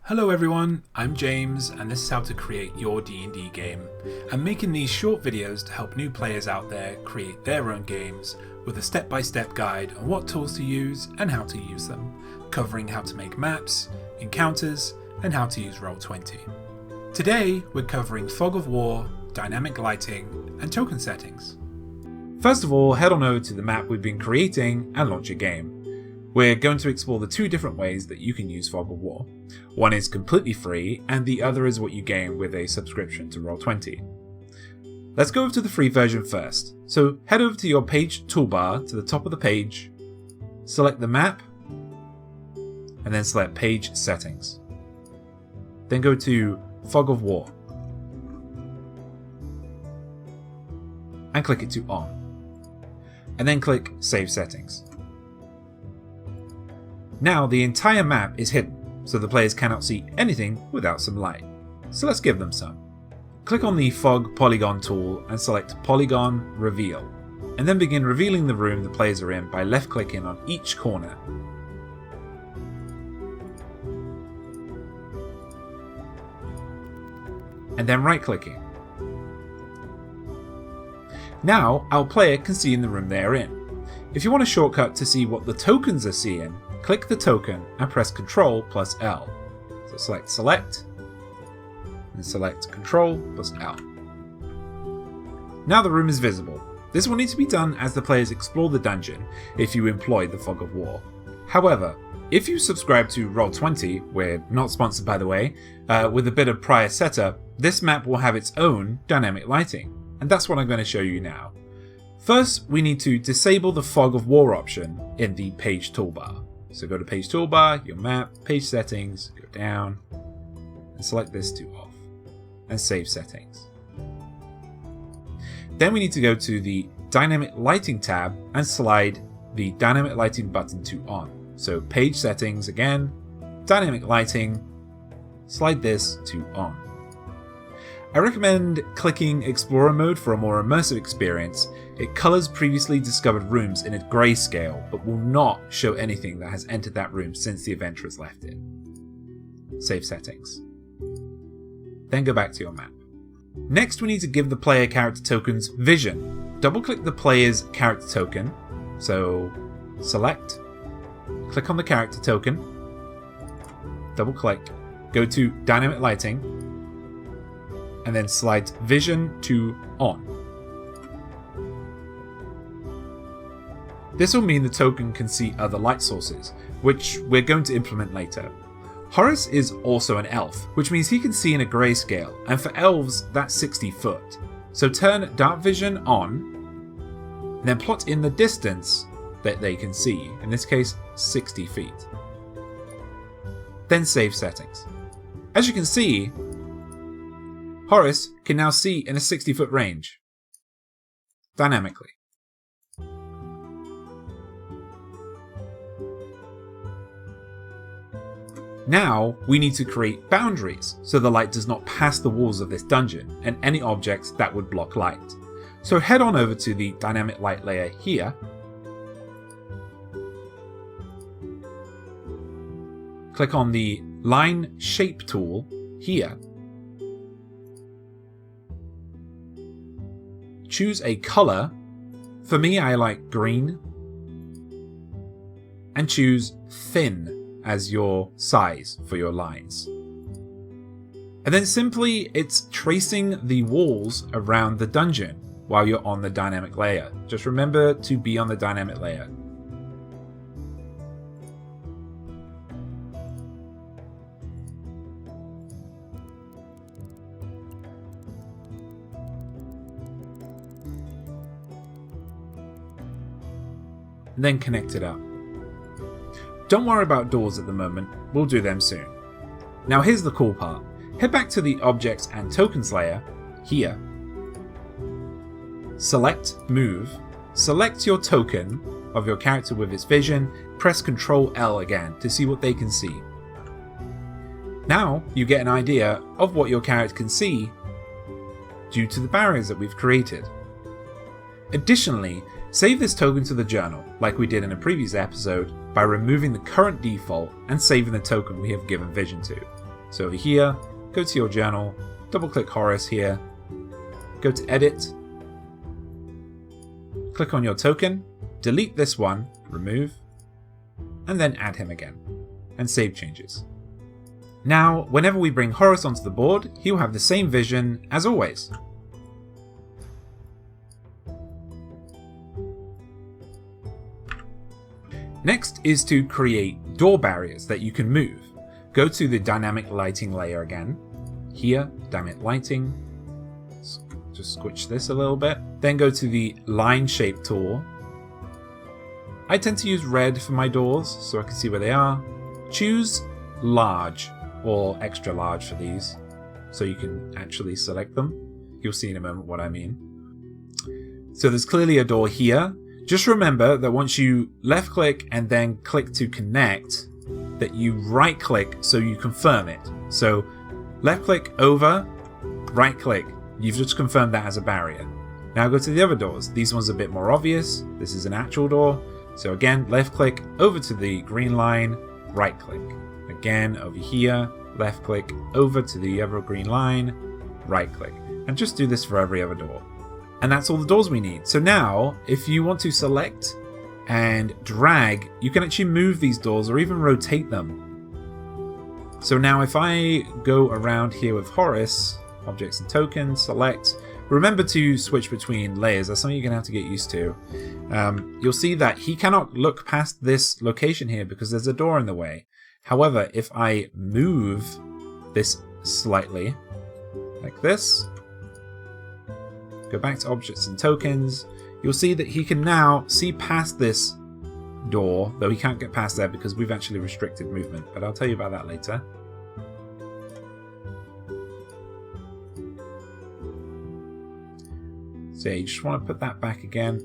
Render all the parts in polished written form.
Hello everyone, I'm James and this is how to create your D&D game. I'm making these short videos to help new players out there create their own games with a step-by-step guide on what tools to use and how to use them, covering how to make maps, encounters, and how to use Roll20. Today we're covering Fog of War, dynamic lighting, and token settings. First of all, head on over to the map we've been creating and launch your game. We're going to explore the two different ways that you can use Fog of War. One is completely free, and the other is what you gain with a subscription to Roll20. Let's go over to the free version first. So head over to your page toolbar to the top of the page, select the map, and then select Page Settings. Then go to Fog of War, and click it to On. And then click Save Settings. Now the entire map is hidden, so the players cannot see anything without some light. So let's give them some. Click on the Fog Polygon tool and select Polygon Reveal, and then begin revealing the room the players are in by left-clicking on each corner. And then right-clicking. Now our player can see in the room they are in. If you want a shortcut to see what the tokens are seeing, click the token and press Ctrl plus L. So select, and select Ctrl plus L. Now the room is visible. This will need to be done as the players explore the dungeon if you employ the Fog of War. However, if you subscribe to Roll20, we're not sponsored by the way, with a bit of prior setup, this map will have its own dynamic lighting, and that's what I'm going to show you now. First, we need to disable the Fog of War option in the page toolbar. So go to Page Toolbar, your map, Page Settings, go down, and select this to off, and Save Settings. Then we need to go to the Dynamic Lighting tab and slide the Dynamic Lighting button to on. So Page Settings again, Dynamic Lighting, slide this to on. I recommend clicking Explorer mode for a more immersive experience. It colors previously discovered rooms in a grayscale, but will not show anything that has entered that room since the adventurers left it. Save settings. Then go back to your map. Next, we need to give the player character tokens vision. Double-click the player's character token. So select, click on the character token, double-click, go to Dynamic Lighting, and then slide vision to on. This will mean the token can see other light sources, which we're going to implement later. Horace is also an elf, which means he can see in a grayscale, and for elves that's 60 foot. So turn dark vision on, and then plot in the distance that they can see, in this case 60 feet. Then save settings. As you can see, Horace can now see in a 60-foot range, dynamically. Now we need to create boundaries so the light does not pass the walls of this dungeon and any objects that would block light. So head on over to the dynamic light layer here, click on the line shape tool here, choose a color. For me, I like green. And choose thin as your size for your lines. And then simply, it's tracing the walls around the dungeon while you're on the dynamic layer. Just remember to be on the dynamic layer. And then connect it up. Don't worry about doors at the moment, we'll do them soon. Now here's the cool part. Head back to the Objects and Tokens layer, here. Select Move, select your token of your character with its vision, press Ctrl L again to see what they can see. Now you get an idea of what your character can see due to the barriers that we've created. Additionally, save this token to the journal, like we did in a previous episode, by removing the current default and saving the token we have given vision to. So over here, go to your journal, double click Horace here, go to edit, click on your token, delete this one, remove, and then add him again, and save changes. Now, whenever we bring Horace onto the board, he will have the same vision as always. Next is to create door barriers that you can move. Go to the dynamic lighting layer again. Here, dynamic lighting. Just squitch this a little bit. Then go to the line shape tool. I tend to use red for my doors so I can see where they are. Choose large or extra large for these so you can actually select them. You'll see in a moment what I mean. So there's clearly a door here. Just remember that once you left click and then click to connect, that you right click so you confirm it. So left click over, right click. You've just confirmed that as a barrier. Now go to the other doors. These ones are a bit more obvious. This is an actual door. So again, left click over to the green line, right click. Again, over here, left click over to the other green line, right click. And just do this for every other door. And that's all the doors we need. So now, if you want to select and drag, you can actually move these doors or even rotate them. So now if I go around here with Horace, objects and tokens, select, remember to switch between layers. That's something you're going to have to get used to. You'll see that he cannot look past this location here because there's a door in the way. However, if I move this slightly, like this, go back to objects and tokens, you'll see that he can now see past this door, though he can't get past there because we've actually restricted movement, but I'll tell you about that later. So yeah, you just want to put that back again.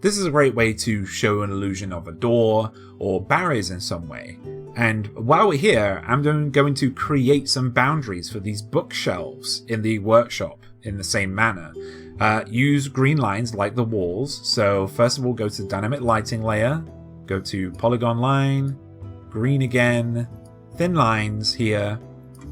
This is a great way to show an illusion of a door or barriers in some way. And while we're here, I'm going to create some boundaries for these bookshelves in the workshop in the same manner. Use green lines like the walls. So first of all, go to the dynamic lighting layer, go to polygon line, green again, thin lines here.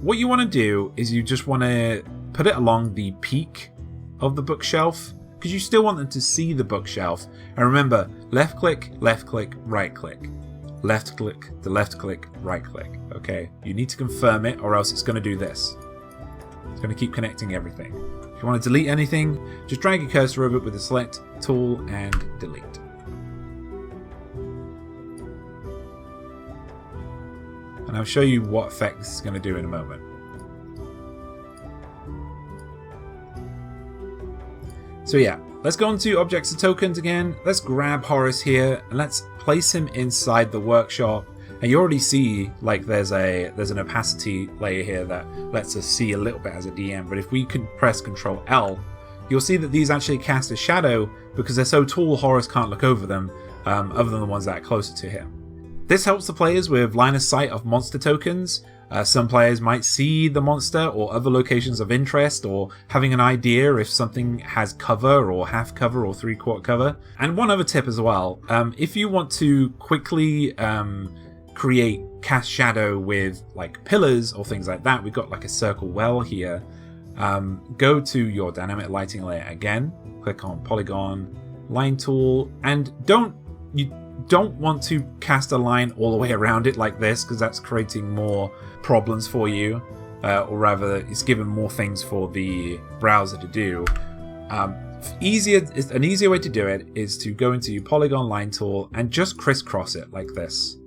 What you want to do is you just want to put it along the peak of the bookshelf because you still want them to see the bookshelf. And remember, left click, right click. Left click, to left click, right click. Okay, you need to confirm it or else it's going to do this. It's going to keep connecting everything. If you want to delete anything, just drag your cursor over it with the select tool and delete. And I'll show you what effect this is going to do in a moment. So yeah, let's go on to objects and tokens again. Let's grab Horace here and let's place him inside the workshop. And you already see like there's an opacity layer here that lets us see a little bit as a DM. But if we can press Ctrl L, you'll see that these actually cast a shadow because they're so tall Horace can't look over them, other than the ones that are closer to him. This helps the players with line of sight of monster tokens. Some players might see the monster or other locations of interest, or having an idea if something has cover or half cover or 3/4 cover. And one other tip as well, if you want to quickly create cast shadow with like pillars or things like that, we've got like a circle well here. Go to your dynamic lighting layer again, click on polygon, line tool, and you don't want to cast a line all the way around it like this because that's creating more problems for you, or rather it's giving more things for the browser to do. An easier way to do it is to go into your polygon line tool and just crisscross it like this.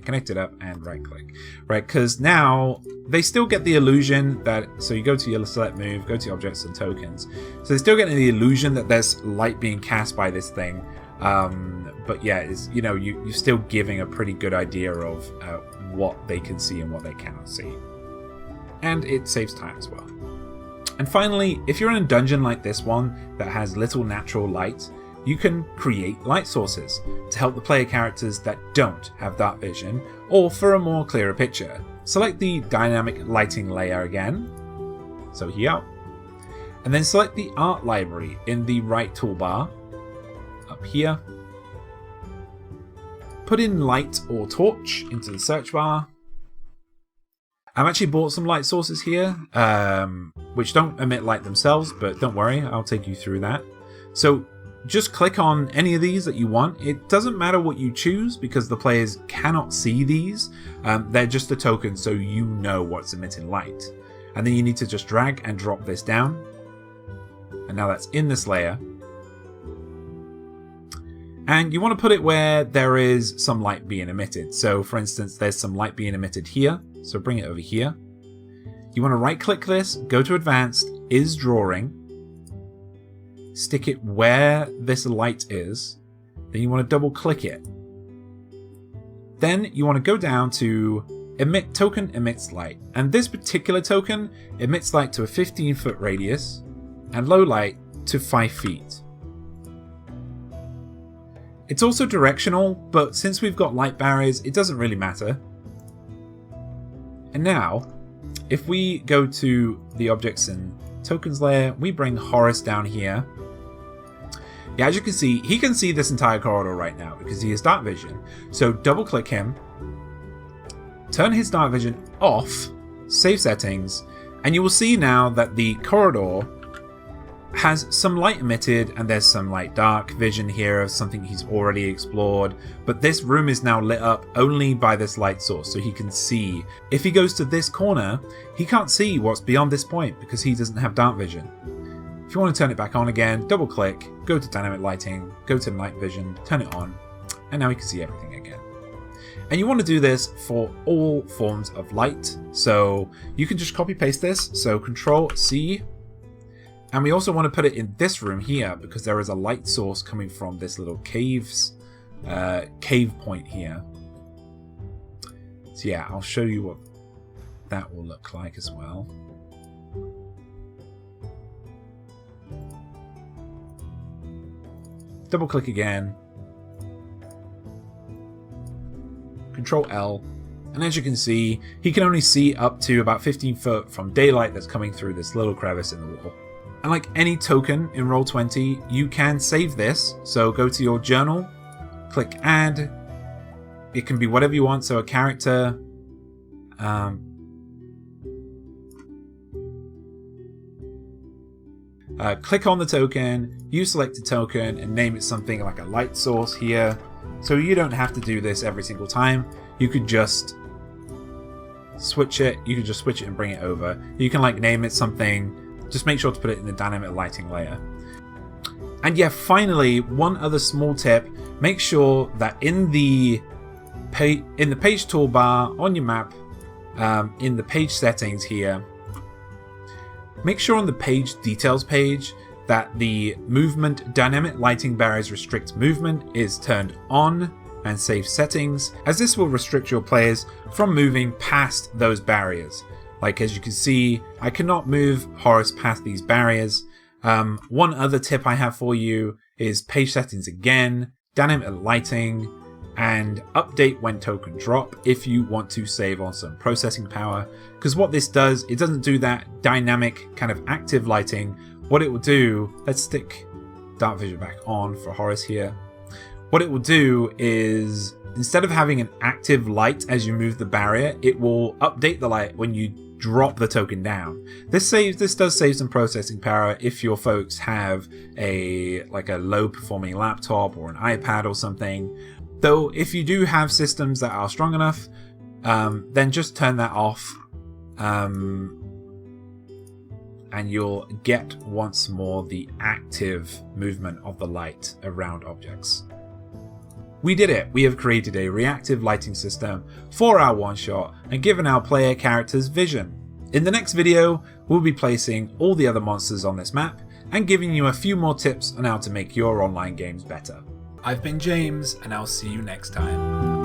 Connect it up and right click, right? Because now they still get the illusion that, so you go to your select move, go to objects and tokens, so they're still getting the illusion that there's light being cast by this thing, but yeah, it's, you know, you're still giving a pretty good idea of what they can see and what they cannot see, and it saves time as well. And finally, if you're in a dungeon like this one that has little natural light, you can create light sources to help the player characters that don't have dark vision or for a more clearer picture. Select the dynamic lighting layer again, so here, and then select the art library in the right toolbar, up here. put in light or torch into the search bar. I've actually bought some light sources here, which don't emit light themselves, but don't worry, I'll take you through that. So just click on any of these that you want. It doesn't matter what you choose because the players cannot see these. They're just a token, so you know what's emitting light. And then you need to just drag and drop this down. And now that's in this layer. And you want to put it where there is some light being emitted. So for instance, there's some light being emitted here. So bring it over here. You want to right click this, go to advanced, is drawing. Stick it where this light is. Then you want to double click it. Then you want to go down to emit token emits light. And this particular token emits light to a 15-foot radius and low light to 5 feet. It's also directional, but since we've got light barriers, it doesn't really matter. And now, if we go to the objects and tokens layer, we bring Horace down here. Yeah, as you can see, he can see this entire corridor right now because he has dark vision. So double click him, turn his dark vision off, save settings, and you will see now that the corridor has some light emitted and there's some light dark vision here of something he's already explored, but this room is now lit up only by this light source, so he can see. If he goes to this corner, he can't see what's beyond this point because he doesn't have dark vision. If you want to turn it back on again, double click, go to dynamic lighting, go to night vision, turn it on, and now he can see everything again. And you want to do this for all forms of light, so you can just copy paste this, so Control C. And we also want to put it in this room here because there is a light source coming from this little cave point here. So yeah, I'll show you what that will look like as well. Double click again. Control L. And as you can see, he can only see up to about 15 foot from daylight that's coming through this little crevice in the wall. And like any token in Roll20, you can save this. So go to your journal, click add. It can be whatever you want. So a character. Click on the token, you select a token and name it something like a light source here. So you don't have to do this every single time. You could just switch it. You could just switch it and bring it over. You can like name it something. Just make sure to put it in the dynamic lighting layer. And yeah, finally, one other small tip. Make sure that in the page toolbar on your map, in the page settings here, make sure on the page details page that the movement dynamic lighting barriers restrict movement is turned on and save settings, as this will restrict your players from moving past those barriers. Like as you can see, I cannot move Horace past these barriers. One other tip I have for you is page settings again, dynamic lighting, and update when token drop if you want to save on some processing power. Because what this does, it doesn't do that dynamic kind of active lighting. What it will do, let's stick dark vision back on for Horace here. What it will do is, instead of having an active light as you move the barrier, it will update the light when you drop the token down. This does save some processing power if your folks have a low performing laptop or an iPad or something. Though if you do have systems that are strong enough, then just turn that off, and you'll get once more the active movement of the light around objects. We did it! We have created a reactive lighting system for our one-shot and given our player characters vision. In the next video, we'll be placing all the other monsters on this map and giving you a few more tips on how to make your online games better. I've been James, and I'll see you next time.